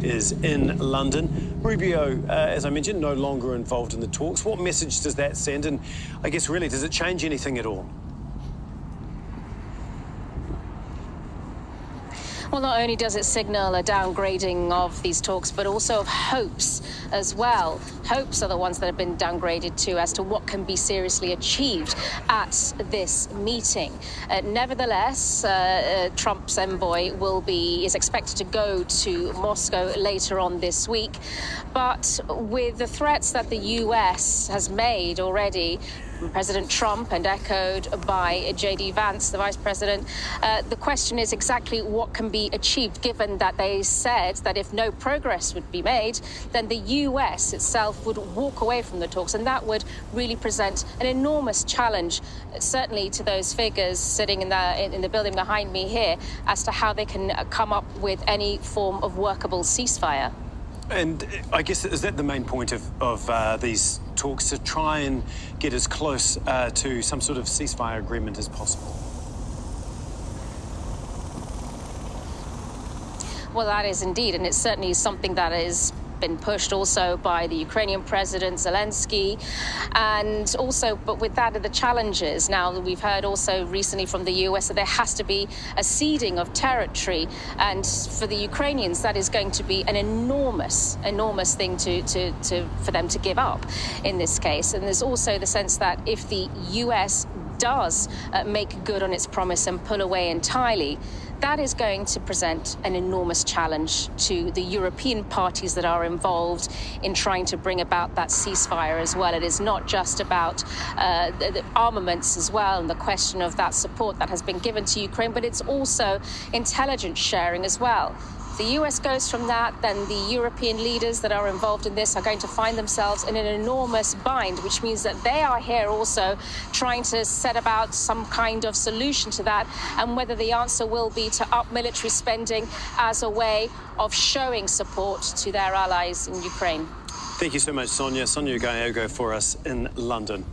is in London. Rubio, as I mentioned, no longer involved in the talks. What message does that send? And I guess, really, does it change anything at all? Well, not only does it signal a downgrading of these talks, but also of hopes as well. Hopes are the ones that have been downgraded to as to what can be seriously achieved at this meeting. Nevertheless, Trump's envoy is expected to go to Moscow later on this week. But with the threats that the US has made already, President Trump, and echoed by J.D. Vance, the vice president, the question is exactly what can be achieved, given that they said that if no progress would be made, then the US itself would walk away from the talks, and that would really present an enormous challenge, certainly to those figures sitting in the building behind me here, as to how they can come up with any form of workable ceasefire. And I guess, is that the main point of these talks, to try and get as close to some sort of ceasefire agreement as possible? Well, that is indeed, and it's certainly something that has been pushed also by the Ukrainian President Zelensky, and also, but with that are the challenges. Now, we've heard also recently from the US that there has to be a ceding of territory, and for the Ukrainians, that is going to be an enormous thing for them to give up in this case. And there's also the sense that if the US does make good on its promise and pull away entirely, that is going to present an enormous challenge to the European parties that are involved in trying to bring about that ceasefire as well. It is not just about the armaments as well and the question of that support that has been given to Ukraine, but it's also intelligence sharing as well. If the US goes from that, then the European leaders that are involved in this are going to find themselves in an enormous bind, which means that they are here also trying to set about some kind of solution to that, and whether the answer will be to up military spending as a way of showing support to their allies in Ukraine. Thank you so much, Sonia. Sonia Gallego for us in London.